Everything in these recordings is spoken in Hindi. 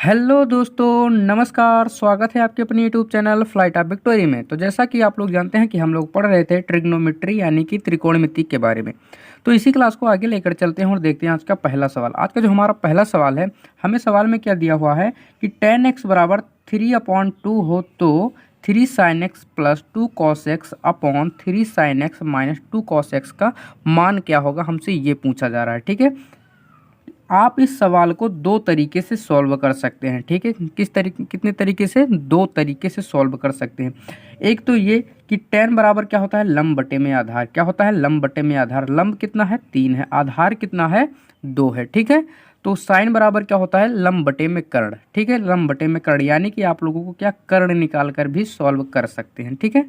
हेलो दोस्तों, नमस्कार। स्वागत है आपके अपने YouTube channel flight of victory में। तो जैसा कि आप लोग जानते हैं कि हम लोग पढ़ रहे थे ट्रिग्नोमेट्री यानी कि त्रिकोणमिति के बारे में। तो इसी क्लास को आगे लेकर चलते हैं और देखते हैं आज का पहला सवाल। आज का जो हमारा पहला सवाल है, हमें सवाल में क्या दिया हुआ है कि tan x बराबर 3/2 हो तो 3 sin x plus 2 cos x upon 3 sin x minus 2 cos x का मान क्या होगा, हमसे ये पूछा जा रहा है। ठीक है, आप इस सवाल को दो तरीके से सॉल्व कर सकते हैं। ठीक है, कितने तरीके से? दो तरीके से सॉल्व कर सकते हैं। एक तो ये कि tan बराबर क्या होता है, लंब बटे में आधार। क्या होता है? लंब बटे में आधार। लंब कितना है? 3 है। आधार कितना है? 2 है। ठीक है, तो साइन बराबर क्या होता है? लंब बटे में कर्ण। ठीक है, लंब बटे में कर्ण, यानी कि आप लोगों को क्या कर्ण निकाल कर भी सॉल्व कर सकते हैं। ठीक है,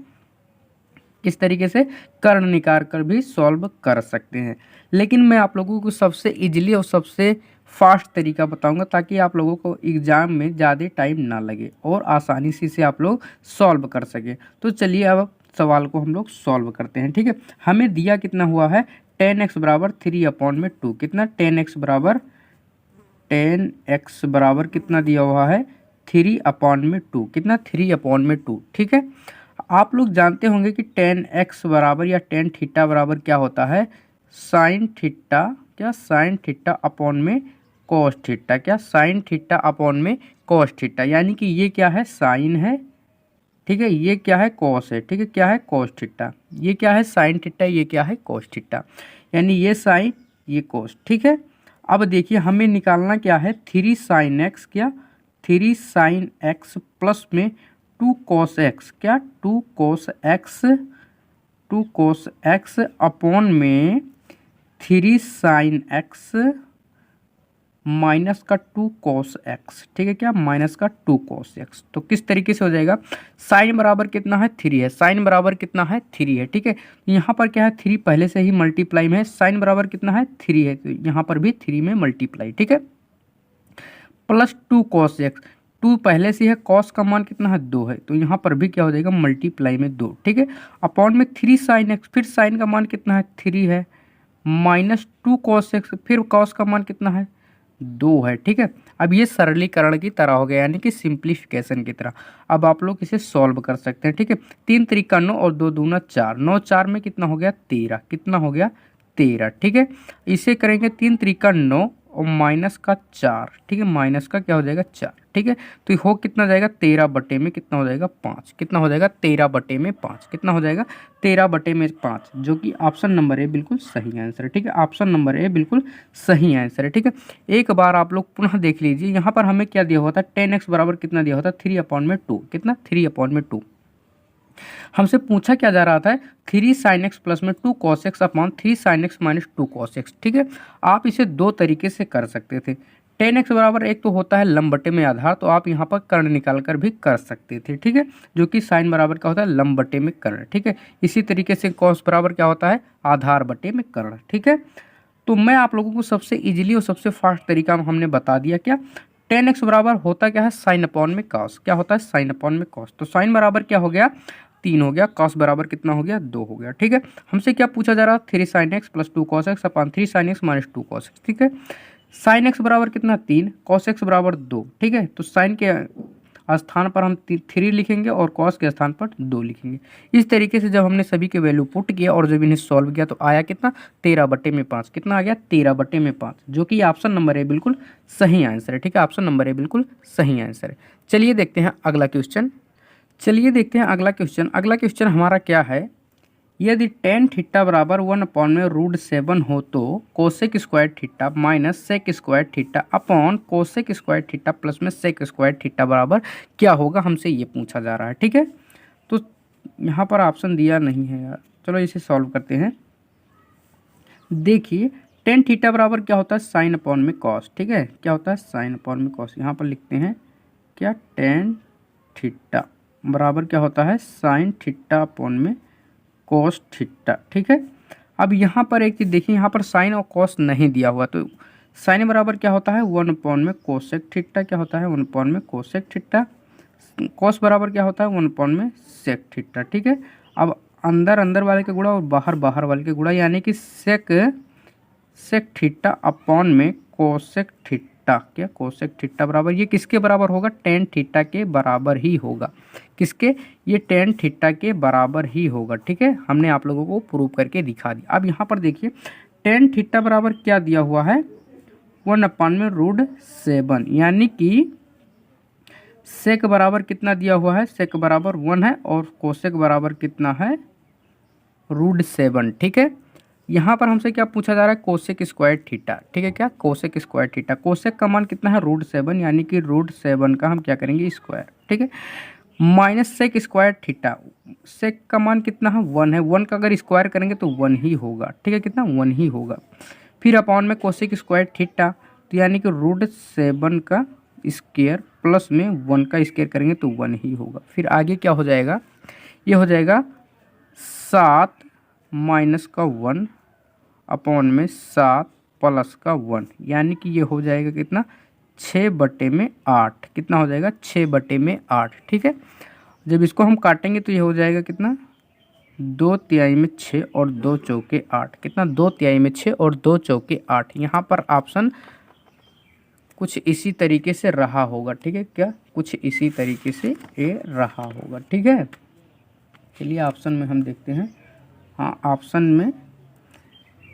इस तरीके से कर्ण निकाल कर भी सॉल्व कर सकते हैं। लेकिन मैं आप लोगों को सबसे इजीली और सबसे फास्ट तरीका बताऊंगा ताकि आप लोगों को एग्जाम में ज़्यादा टाइम ना लगे और आसानी से इसे आप लोग सॉल्व कर सकें। तो चलिए अब सवाल को हम लोग सॉल्व करते हैं। ठीक है, हमें दिया कितना हुआ है, tan x बराबर 3/2। कितना? tan x बराबर कितना दिया हुआ है? 3/2। कितना? 3/2। ठीक है, आप लोग जानते होंगे कि tan x बराबर या tan थीटा बराबर क्या होता है? Sine theta. क्या? साइन थीटा अपॉन में cos थीटा। क्या? साइन थीटा अपॉन में cos थीटा, यानी कि ये क्या है? साइन है। ठीक है, ये क्या है? cos है। ठीक है, क्या है? cos theta. ये क्या है? Sine theta. ये क्या है? cos थीटा, यानी ये साइन, ये cos। ठीक है, अब देखिए हमें निकालना क्या है, 3 sin x। क्या? 3 sin x प्लस में 2 cos x। क्या? 2 cos x, 2 cos x upon में 3 sin x माइनस का 2 cos x। ठीक है, क्या? माइनस का 2 cos x। तो किस तरीके से हो जाएगा? साइन बराबर कितना है? 3 है। साइन बराबर कितना है? 3 है। ठीक है, यहाँ पर क्या है? 3 पहले से ही मल्टीप्लाई में है। साइन बराबर कितना है? 3 है, तो यहाँ पर भी 3 में मल्टीप्लाई। ठीक है, प्लस 2 cos x। 2 पहले से है, cos का मान कितना है? 2 है, तो यहाँ पर भी क्या हो जाएगा? मल्टीप्लाई में 2। ठीक है, अपॉन में 3 sin x। फिर साइन का मान कितना है? 3 है, माइनस 2 cos x। फिर cos का मान कितना है? 2 है। ठीक है, अब ये सरलीकरण की तरह हो गया, यानी कि सिंप्लीफिकेशन की तरह। अब आप लोग इसे सॉल्व कर सकते हैं। ठीक है, 3 त्रिका 9 और 2 दूना 4। 9 4 में कितना हो गया? 13। कितना हो गया? 13। ठीक है, इसे करेंगे 3 त्रिका 9 और माइनस का 4। ठीक है, माइनस का क्या हो जाएगा? 4। ठीक है, तो हो कितना जाएगा? 13 बटे में कितना हो जाएगा? 5। कितना हो जाएगा? 13 बटे में 5। कितना हो जाएगा? 13 बटे में 5, जो कि ऑप्शन नंबर ए बिल्कुल सही आंसर है। ठीक है, ऑप्शन नंबर ए बिल्कुल सही आंसर है। ठीक है, एक बार आप लोग पुनः देख लीजिए, यहाँ पर हमें क्या दिया हुआ था? tan x बराबर कितना दिया होता? 3/2। कितना? 3/2। हमसे पूछा क्या जा रहा था? 3 sin x प्लस में 2 cos x upon 3 sin x minus 2 cos x। ठीक है, आप इसे दो तरीके से कर सकते थे। tan x बराबर एक तो होता है लंब बटे में आधार, तो आप यहाँ पर कर्ण निकाल कर भी कर सकते थे। ठीक है, जो कि साइन बराबर क्या होता है? लंब बटे में कर्ण। ठीक है, इसी तरीके से cos बराबर क्या होता है? आधार बटे में कर्ण। ठीक है, तो मैं आप लोगों को सबसे इजीली और सबसे फास्ट तरीका हमने बता दिया। क्या? tan x बराबर होता क्या है? साइन अपॉन में cos। क्या होता है? साइन अपॉन में cos। तो साइन बराबर क्या हो गया? 3 हो गया। cos बराबर कितना हो गया? 2 हो गया। ठीक है, हमसे क्या पूछा जा रहा है? 3 sin x plus 2 cos x upon 3 sin x minus 2 cos x। ठीक है, साइन x बराबर कितना? 3, cos x बराबर 2। ठीक है, तो साइन के स्थान पर हम 3 लिखेंगे और cos के स्थान पर 2 लिखेंगे। इस तरीके से जब हमने सभी के वैल्यू पुट किया और जब इन्हें सॉल्व किया तो आया कितना? 13 बटे में 5। कितना आ गया? 13 बटे में 5, जो कि ऑप्शन नंबर ए बिल्कुल सही आंसर है। ठीक है, ऑप्शन नंबर ए बिल्कुल सही आंसर है। चलिए देखते हैं अगला क्वेश्चन। अगला क्वेश्चन हमारा क्या है? यदि tan थीटा बराबर 1/√7 हो तो cosec square theta minus sec square theta upon cosec square theta plus में सेक स्क्वायर थीटा बराबर क्या होगा, हमसे ये पूछा जा रहा है। ठीक है, तो यहाँ पर ऑप्शन दिया नहीं है यार, चलो इसे सॉल्व करते हैं। देखिए tan थीटा बराबर क्या होता है? साइन अपॉन में कॉस। ठीक है, क्या होता है? साइन अपॉन में कॉस। यहाँ पर लिखते हैं क्या? tan थीटा बराबर क्या होता है? साइन थीटा अपॉन में cos थीटा। ठीक है, अब यहाँ पर एक चीज़ देखिए, यहाँ पर साइन और cos नहीं दिया हुआ, तो साइन बराबर क्या होता है? 1 में कोसेक थीटा। क्या होता है? 1 में कोसेक थीटा। cos बराबर क्या होता है? 1 में सेक थीटा। ठीक है, अब अंदर अंदर वाले का गुणा और बाहर बाहर वाले का गुणा, यानी कि सेक थीटा अपॉन में कोसेक थीटा। थीटा, क्या कोसेक थीटा बराबर, ये किसके बराबर होगा, टेन थीटा के बराबर ही होगा। किसके, ये टेन थीटा के बराबर ही होगा। ठीक है, हमने आप लोगों को प्रूव करके दिखा दिया। अब यहाँ पर देखिए टेन थीटा बराबर क्या दिया हुआ है, 1/√7, यानी कि सेक बराबर कितना दिया हुआ है, सेक बराबर 1 है और कोसेक बराबर कितना है, √7। ठीक है, यहाँ पर हमसे क्या पूछा जा रहा है, कोसेक स्क्वायर थीटा। ठीक है, क्या कोसेक स्क्वायर थीटा, कोसेक का मान कितना है, √7, यानी कि √7 का हम क्या करेंगे, स्क्वायर। ठीक है, माइनस सेक स्क्वायर थीटा, सेक का मान कितना है, 1 है, 1 का अगर स्क्वायर करेंगे तो 1 ही होगा। ठीक है, कितना, 1 ही होगा। फिर अपॉन में कोसेक स्क्वायर थीटा, तो यानी कि √7 का स्क्वायर प्लस में 1 का स्क्वायर करेंगे तो 1 ही होगा। फिर आगे क्या हो जाएगा, ये हो जाएगा 7 माइनस का 1 अपॉन में 7 प्लस का 1, यानी कि ये हो जाएगा कितना, 6/8। कितना हो जाएगा, 6/8। ठीक है, जब इसको हम काटेंगे तो ये हो जाएगा कितना, 2/3 में 6 और 2 चौके 8। कितना, 2/3 में 6 और 2 चौके 8। यहाँ पर ऑप्शन कुछ इसी तरीके से रहा होगा। ठीक है, क्या कुछ इसी तरीके से ये रहा होगा। ठीक है, चलिए ऑप्शन में हम देखते हैं। हाँ, ऑप्शन में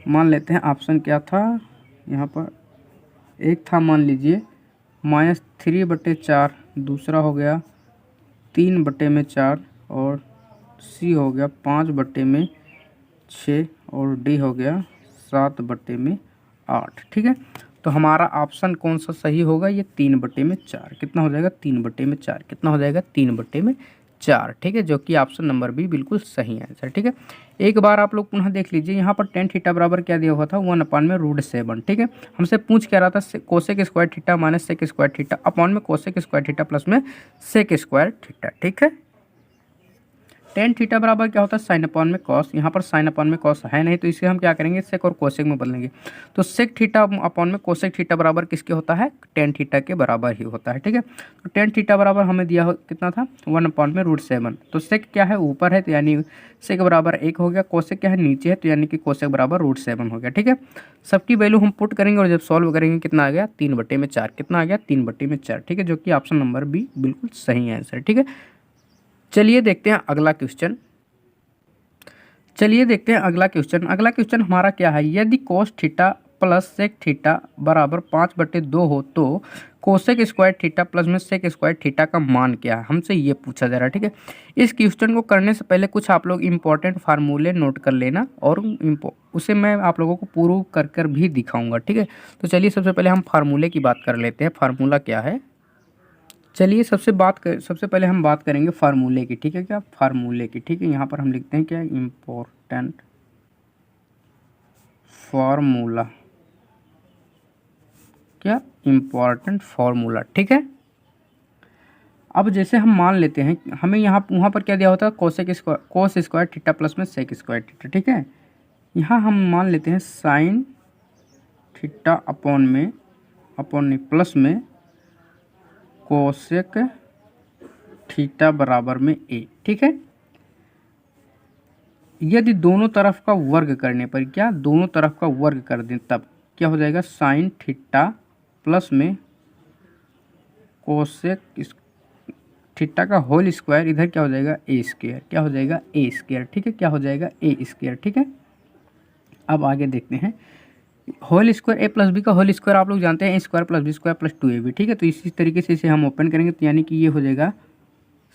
मान लेते हैं, ऑप्शन क्या था यहाँ पर, एक था मान लीजिए -3/4, दूसरा हो गया 3/4 और सी हो गया 5/6 और डी हो गया 7/8। ठीक है, तो हमारा ऑप्शन कौन सा सही होगा, ये 3/4। कितना हो जाएगा, 3/4। कितना हो जाएगा, 3/4। ठीक है, जो कि ऑप्शन नंबर बी बिल्कुल सही आंसर। ठीक है, एक बार आप लोग पुनः देख लीजिए, यहाँ पर टेन थीटा बराबर क्या दिया हुआ था, 1/√7। ठीक है, हमसे पूछ क्या रहा था, cosec square theta minus sec square theta upon में कोसेक स्क्वायर थीटा प्लस में सेक स्क्वायर थीटा। ठीक है, टेन थीटा बराबर क्या होता है, साइन अपॉन में कॉस। यहाँ पर साइन अपॉन में कॉस है नहीं, तो इसे हम क्या करेंगे, सेक और कोसेक में बदलेंगे। तो सेक थीटा अपॉन में कोसेक थीटा बराबर किसके होता है, टेन थीटा के बराबर ही होता है। ठीक है, तो टेन थीटा बराबर हमें दिया हो कितना था, 1/√7। तो सेक क्या है, ऊपर है, तो यानी सेक बराबर 1 हो गया। कोसेक क्या है, नीचे है, तो यानी कि कोसेक बराबर √7 हो गया। ठीक है, सबकी वैल्यू हम पुट करेंगे और जब सॉल्व करेंगे कितना आ गया, 3/4। कितना आ गया, 3/4। ठीक है, जो कि ऑप्शन नंबर बी बिल्कुल सही आंसर। ठीक है, चलिए देखते हैं अगला क्वेश्चन। अगला क्वेश्चन हमारा क्या है, यदि cos theta plus sec theta बराबर 5/2 हो तो कोसेक स्क्वायर थीटा प्लस में सेक स्क्वायर थीटा का मान क्या है, हमसे ये पूछा जा रहा है। ठीक है, इस क्वेश्चन को करने से पहले कुछ आप लोग इंपॉर्टेंट फार्मूले नोट कर लेना और उसे मैं आप लोगों को प्रूव कर भी दिखाऊंगा। ठीक है, तो चलिए सबसे पहले हम फार्मूले की बात कर लेते हैं। फार्मूला क्या है, चलिए सबसे पहले हम बात करेंगे फार्मूले की। ठीक है, क्या फार्मूले की। ठीक है, यहाँ पर हम लिखते हैं क्या, इम्पोर्टेंट फार्मूला, क्या इम्पोर्टेंट फार्मूला। ठीक है, अब जैसे हम मान लेते हैं, हमें वहाँ पर क्या दिया होता है, कोस स्क्वायर थीटा प्लस में सेक स्क्वायर थीटा। ठीक है, यहाँ हम मान लेते हैं साइन थीटा अपॉन प्लस में कोसेक थीटा बराबर में ए। ठीक है, यदि दोनों तरफ का वर्ग करने पर, क्या दोनों तरफ का वर्ग कर दें तब क्या हो जाएगा, साइन थीटा प्लस में कोसेक थीटा का होल स्क्वायर, इधर क्या हो जाएगा, ए स्क्वायर। क्या हो जाएगा, ए स्क्वायर। ठीक है, क्या हो जाएगा, ए स्क्वायर। ठीक है, अब आगे देखते हैं, whole square a plus b का होल स्क्वायर आप लोग जानते हैं, a square plus b square plus 2ab। ठीक है, तो इसी तरीके से इसे हम ओपन करेंगे, तो यानी कि ये हो जाएगा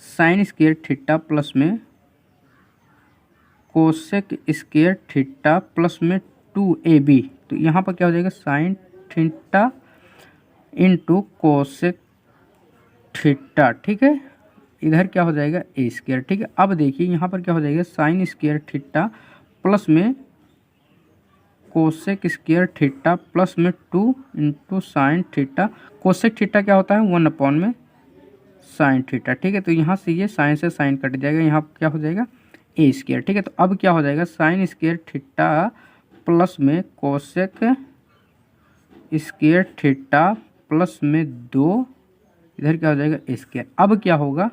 साइन स्क्वायर थीटा प्लस में कोसेक स्क्वायर थीटा प्लस में 2ab। तो यहाँ पर क्या हो जाएगा, sine theta into cosec theta. ठीक है, इधर क्या हो जाएगा, ए स्क्वायर। ठीक है, अब देखिए यहाँ पर क्या हो जाएगा, साइन स्क्वायर थीटा प्लस में कोसेक स्क्वायर थीटा प्लस में 2 into sine theta. Cosec theta क्या होता है, 1 में साइन थीटा। ठीक है, तो यहाँ से ये साइन से साइन कट जाएगा, यहाँ क्या हो जाएगा, ए स्क्वायर। ठीक है, तो अब क्या हो जाएगा, साइन स्क्वायर थीटा प्लस में कोसेक स्क्वायर थीटा प्लस में 2, इधर क्या हो जाएगा, ए स्क्वायर। अब क्या होगा,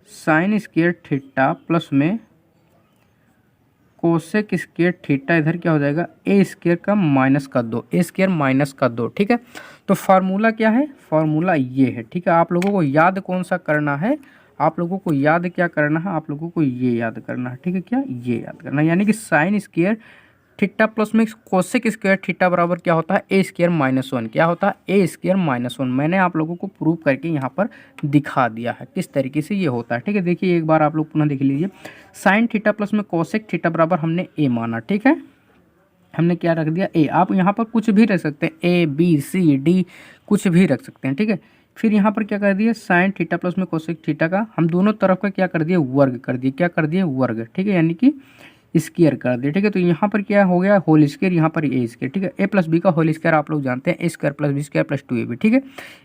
साइन स्क्वायर थीटा प्लस में कोसेक स्क्वायर थीटा इधर क्या हो जाएगा ए स्क्वायर का माइनस का 2, ए स्क्वायर माइनस का 2, ठीक है। तो फार्मूला क्या है, फार्मूला ये है, ठीक है। आप लोगों को याद कौन सा करना है, आप लोगों को याद क्या करना है, आप लोगों को ये याद करना है, ठीक है। क्या ये याद करना है, यानी कि साइन स्क्वायर थीटा प्लस में कोसेक स्क्वायर थीटा बराबर क्या होता है ए स्क्वायर माइनस 1, क्या होता है ए स्क्वायर माइनस 1। मैंने आप लोगों को प्रूव करके यहाँ पर दिखा दिया है किस तरीके से ये होता है, ठीक है। देखिए एक बार आप लोग पुनः देख लीजिए, साइन थीटा प्लस में कोसेक थीटा बराबर हमने ए माना, ठीक है। हमने क्या रख दिया ए, आप यहाँ पर कुछ भी रख सकते हैं, ए बी सी डी कुछ भी रख सकते हैं, ठीक है। फिर यहाँ पर क्या कर दिए, साइन थीटा प्लस में कोसेक थीटा का हम दोनों तरफ का क्या कर दिए, वर्ग कर दिए, क्या कर दिए, वर्ग, ठीक है, यानी कि स्क्वायर कर दिए, ठीक है। तो यहाँ पर क्या हो गया, होल स्क्वायर, यहाँ पर ए स्क्वायर, ठीक है। ए प्लस बी का होल स्क्वायर आप लोग जानते हैं, a square plus b square plus 2ab, ठीक है।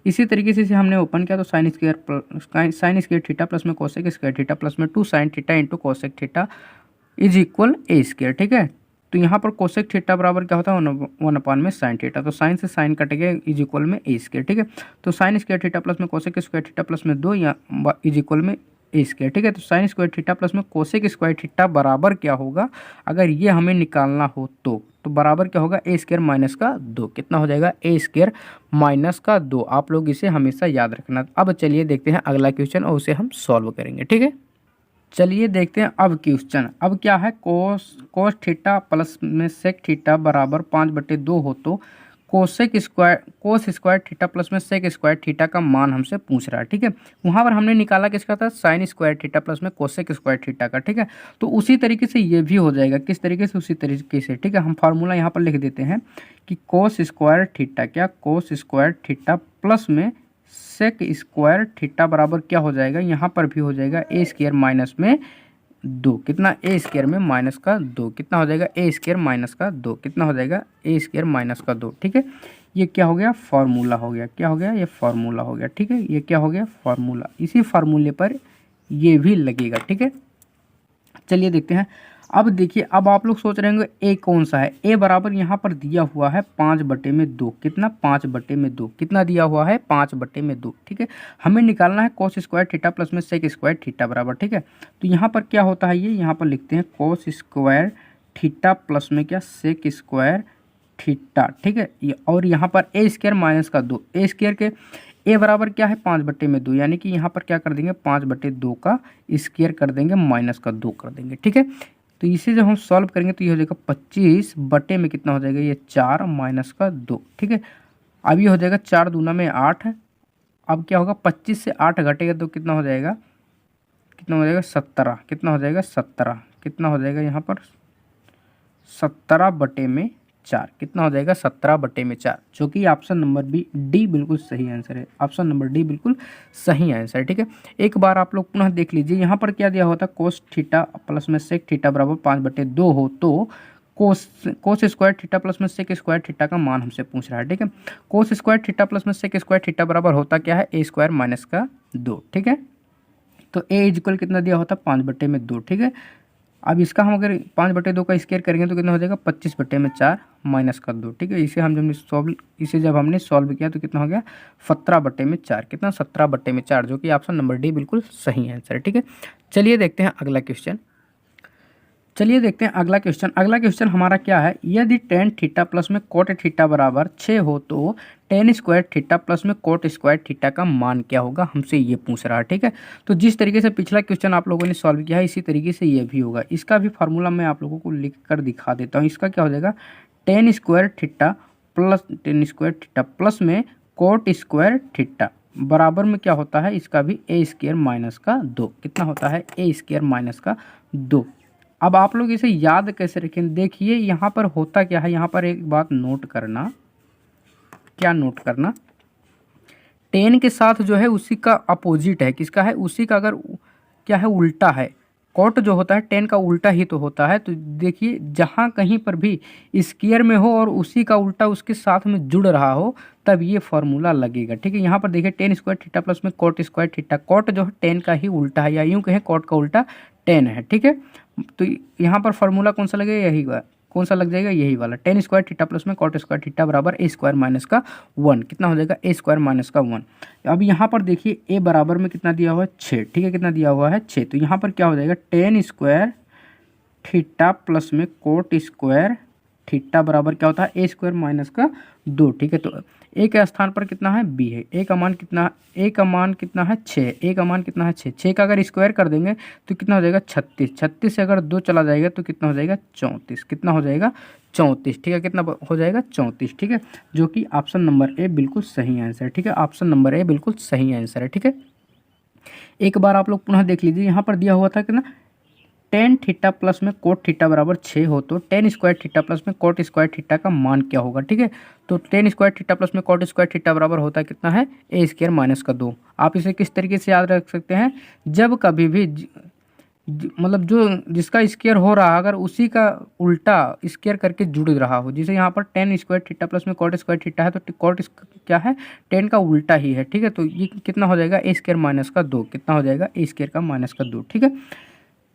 इसी तरीके से हमने ओपन किया तो साइन स्क्वायर थीटा प्लस में कोसेक स्क्वायर थीटा प्लस में 2 sine theta into cosec theta is equal A square, ठीक है। तो यहाँ पर कोसेक थीटा बराबर क्या होता है 1 में साइन थीटा, तो साइन से साइन कटेगा इज इक्वल में ए स्क्वायर, ठीक है। तो साइन स्क्वायर थीटा प्लस में कोसेक स्क्वायर थीटा प्लस में 2 या इज इक्वल में ए स्क्वायर, ठीक है। तो साइन स्क्वायर थीटा प्लस में कोसेक स्क्वायर थीटा बराबर क्या होगा, अगर ये हमें निकालना हो तो बराबर क्या होगा, ए स्क्वायर माइनस का 2, कितना हो जाएगा, ए स्क्वायर माइनस का 2। आप लोग इसे हमेशा याद रखना। अब चलिए देखते हैं अगला क्वेश्चन और उसे हम सॉल्व करेंगे, ठीक है। चलिए देखते हैं अब क्वेश्चन। अब क्या है, कोस थीटा प्लस में सेक थीटा बराबर 5/2 हो तो कोस स्क्वायर थीटा प्लस में सेक स्क्वायर थीटा का मान हमसे पूछ रहा है, ठीक है। वहाँ पर हमने निकाला किसका था, साइन स्क्वायर थीटा प्लस में कोसेक स्क्वायर थीटा का, ठीक है। तो उसी तरीके से ये भी हो जाएगा, किस तरीके से, उसी तरीके से, ठीक है। हम फार्मूला यहाँ पर लिख देते हैं कि कोस स्क्वायर थीटा, क्या, कोस स्क्वायर थीटा प्लस में सेक स्क्वायर थीटा बराबर क्या हो जाएगा, यहाँ पर भी हो जाएगा ए स्क्वायर माइनस में 2, कितना, ए स्क्वायर में माइनस का 2, कितना हो जाएगा, ए स्क्वायर माइनस का 2, कितना हो जाएगा, ए स्क्वायर माइनस का 2, ठीक है। ये क्या हो गया, फार्मूला हो गया, क्या हो गया, ये फार्मूला हो गया, ठीक है। ये क्या हो गया, फार्मूला। इसी फार्मूले पर ये भी लगेगा, ठीक है। चलिए देखते हैं। अब देखिए, अब आप लोग सोच रहे होंगे ए कौन सा है, ए बराबर यहाँ पर दिया हुआ है 5/2, कितना, 5/2, कितना दिया हुआ है, 5/2, ठीक है। हमें निकालना है कोस स्क्वायर थीटा प्लस में सेक स्क्वायर थीटा बराबर, ठीक है। तो यहाँ पर क्या होता है, ये यहाँ पर लिखते हैं कोस स्क्वायर थीटा प्लस में क्या, सेक स्क्वायर थीटा, ठीक है। और यहाँ पर ए स्क्वायर माइनस का 2, ए स्क्वायर के ए बराबर क्या है, 5/2, यानी कि यहाँ पर क्या कर देंगे, 5/2 का स्क्वायर कर देंगे, माइनस का 2 कर देंगे, ठीक है। तो इसे जब हम सॉल्व करेंगे तो ये हो जाएगा 25 में कितना हो जाएगा, ये 4 माइनस का 2, ठीक है। अब ये हो जाएगा 4 दूना में 8, अब क्या होगा, 25 से 8 घटेगा तो कितना हो जाएगा, कितना हो जाएगा, 17, कितना हो जाएगा, 17, कितना हो जाएगा यहाँ पर 17/4, कितना हो जाएगा, 17/4, जो कि ऑप्शन नंबर डी बिल्कुल सही आंसर है। ऑप्शन नंबर डी बिल्कुल सही आंसर है, ठीक है। एक बार आप लोग पुनः देख लीजिए, यहाँ पर क्या दिया होता है, कोस थीटा प्लस में सेक थीटा बराबर 5/2 हो तो कोस स्क्वायर थीटा प्लस में सेक स्क्वायर थीटा का मान हमसे पूछ रहा है, ठीक है। कोस स्क्वायर थीटा प्लस में सेक स्क्वायर थीटा बराबर होता क्या है, ए स्क्वायर माइनस का 2, ठीक है। तो ए इक्वल कितना दिया होता है, 5/2, ठीक है। अब इसका हम अगर 5/2 का स्क्वायर करेंगे तो कितना हो जाएगा, 25/4 माइनस का 2, ठीक है। इसे जब हमने सॉल्व किया तो कितना हो गया, 17/4, कितना, 17/4, जो कि ऑप्शन नंबर डी बिल्कुल सही आंसर है, ठीक है। चलिए देखते हैं अगला क्वेश्चन। अगला क्वेश्चन हमारा क्या है, यदि tan थीटा प्लस में कोट थीटा बराबर 6 हो तो tan स्क्वायर थीटा प्लस में कोट स्क्वायर थीटा का मान क्या होगा, हमसे ये पूछ रहा है, ठीक है। तो जिस तरीके से पिछला क्वेश्चन आप लोगों ने सॉल्व किया है इसी तरीके से ये भी होगा। इसका भी फार्मूला मैं आप लोगों को लिख कर दिखा देता हूँ। इसका क्या हो जाएगा, tan स्क्वायर थीटा प्लस में कोट स्क्वायर थीटा बराबर में क्या होता है, इसका भी ए स्क्वायर माइनस का 2, कितना होता है, ए स्क्वायर माइनस का 2। अब आप लोग इसे याद कैसे रखें, देखिए यहाँ पर होता क्या है, यहाँ पर एक बात नोट करना, क्या नोट करना, tan के साथ जो है उसी का अपोजिट है, किसका है, उसी का अगर क्या है, उल्टा है। कॉट जो होता है tan का उल्टा ही तो होता है। तो देखिए जहाँ कहीं पर भी स्क्वायर में हो और उसी का उल्टा उसके साथ में जुड़ रहा हो तब ये फार्मूला लगेगा, ठीक है। यहाँ पर देखिए tan स्क्वायर थीटा प्लस में कोट स्क्वायर थीटा, कोट जो है tan का ही उल्टा है, या यूँ कहें कोट का उल्टा tan है, ठीक है। तो यहाँ पर फार्मूला कौन सा लगेगा, यही कौन सा लग जाएगा, यही वाला, tan स्क्वायर थीटा प्लस में कोट स्क्वायर थीटा बराबर ए स्क्वायर माइनस का 1, कितना हो जाएगा, ए स्क्वायर माइनस का 1। अब यहाँ पर देखिए ए बराबर में कितना दिया हुआ है, 6, ठीक है, कितना दिया हुआ है, 6। तो यहाँ पर क्या हो जाएगा, tan स्क्वायर थीटा प्लस में कोट स्क्वायर थीटा बराबर क्या होता है ए स्क्वायर माइनस का 2। ठीक है, तो ए के स्थान पर कितना है बी है। ए का मान कितना है 6। ए का मान कितना है 6। 6 का अगर स्क्वायर कर देंगे तो कितना हो जाएगा 36। 36 से अगर 2 चला जाएगा तो कितना हो जाएगा 34। कितना हो जाएगा 34। ठीक है, कितना हो जाएगा 34। ठीक है, जो कि ऑप्शन नंबर ए बिल्कुल सही आंसर है। ठीक है, ऑप्शन नंबर ए बिल्कुल सही आंसर है। ठीक है, एक बार आप लोग पुनः देख लीजिए, यहाँ पर दिया हुआ था कि ना टेन थीटा प्लस में कोट थीटा बराबर 6 हो तो टेन स्क्वायर थीटा प्लस में कोट स्क्वायर थीटा का मान क्या होगा। ठीक है, तो टेन स्क्वायर थीटा प्लस में कोट स्क्वायर थीटा बराबर होता है कितना है ए स्क्वायर माइनस का 2। आप इसे किस तरीके से याद रख सकते हैं, जब कभी भी मतलब जो जिसका स्क्वायर हो रहा अगर उसी का उल्टा स्क्वायर करके जुड़ रहा हो, जैसे यहाँ पर टेन स्क्वायर थीटा प्लस में कोट स्क्वायर थीटा है तो कोट क्या है टेन का उल्टा ही है। ठीक है, तो ये कितना हो जाएगा ए स्क्वायर माइनस का 2। कितना हो जाएगा ए स्क्वायर का माइनस का 2। ठीक है,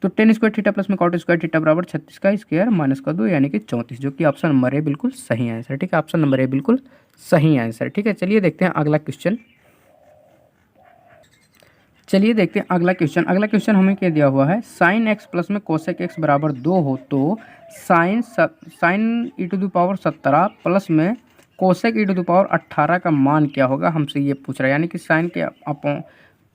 तो टेन स्क्वायर थीटा प्लस में कॉट स्क्वायर थीटा बराबर 36 का स्क्वायर माइनस का 2 यानी कि 34, जो कि ऑप्शन नंबर ए बिल्कुल सही आंसर है। ठीक है, ऑप्शन नंबर ए बिल्कुल सही आंसर है। ठीक है, चलिए देखते हैं अगला क्वेश्चन। अगला क्वेश्चन हमें क्या दिया हुआ है, साइन एक्स प्लस में कोसेक एक्स बराबर 2 हो तो sine e to the power 17 plus में cosec e to the power 18 का मान क्या होगा, हमसे ये पूछ रहा है। यानी कि साइन के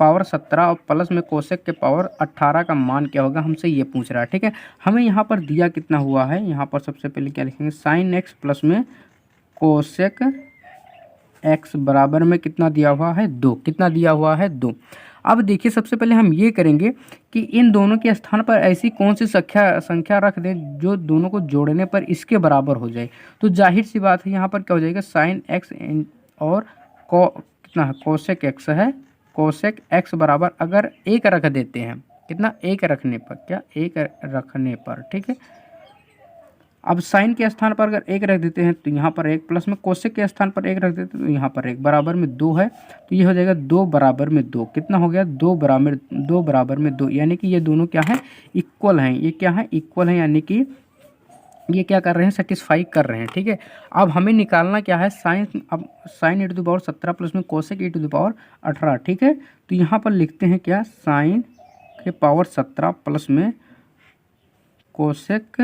पावर 17 और प्लस में कोसेक के पावर 18 का मान क्या होगा, हमसे ये पूछ रहा है। ठीक है, हमें यहाँ पर दिया कितना हुआ है, यहाँ पर सबसे पहले क्या लिखेंगे, साइन एक्स प्लस में कोसेक एक्स बराबर में कितना दिया हुआ है 2। कितना दिया हुआ है 2। अब देखिए सबसे पहले हम ये करेंगे कि इन दोनों के स्थान पर ऐसी कौन सी संख्या रख दें जो दोनों को जोड़ने पर इसके बराबर हो जाए। तो जाहिर सी बात है यहाँ पर क्या हो जाएगा, साइन एक्स और कितना है कोसेक एक्स है, कोसेक एक्स बराबर अगर 1 रख देते हैं, कितना 1 रखने पर, क्या 1 रखने पर। ठीक है, अब साइन के स्थान पर अगर 1 रख देते हैं तो यहाँ पर 1 प्लस में कोसेक के स्थान पर 1 रख देते हैं तो यहाँ पर 1 बराबर में 2 है, तो ये हो जाएगा 2 बराबर में 2। कितना हो गया 2 बराबर में 2, यानी कि ये दोनों क्या है इक्वल हैं। ये क्या है इक्वल हैं, यानी कि ये क्या कर रहे हैं सेटिस्फाई कर रहे हैं। ठीक है, अब हमें निकालना क्या है अब sine e to the power 17 plus में cosec e to the power 18। ठीक है, तो यहाँ पर लिखते हैं क्या, साइन के पावर 17 प्लस में कोसेक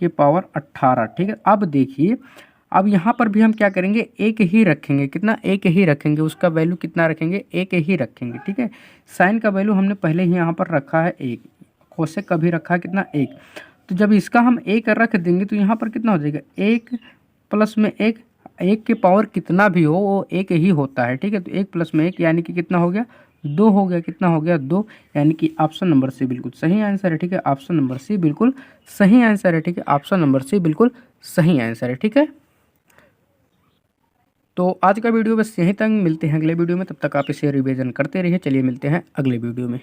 के पावर 18। ठीक है, अब देखिए अब यहाँ पर भी हम क्या करेंगे, 1 ही रखेंगे। कितना 1 ही रखेंगे, उसका वैल्यू कितना रखेंगे 1 ही रखेंगे। ठीक है, साइन का वैल्यू हमने पहले ही यहाँ पर रखा है 1, कोसेक का भी रखा है कितना 1, तो जब इसका हम 1 रख देंगे तो यहाँ पर कितना हो जाएगा 1 प्लस में 1 के पावर कितना भी हो वो 1 ही होता है। ठीक है, तो 1 प्लस में 1 यानी कि कितना हो गया 2 हो गया। कितना हो गया 2, यानी कि ऑप्शन नंबर सी बिल्कुल सही आंसर है। ठीक है, ऑप्शन नंबर सी बिल्कुल सही आंसर है। ठीक है, ऑप्शन नंबर सी बिल्कुल सही आंसर है। ठीक है, तो आज का वीडियो बस यहीं तक, मिलते हैं अगले वीडियो में, तब तक आप इसे रिवीजन करते रहिए। चलिए मिलते हैं अगले वीडियो में।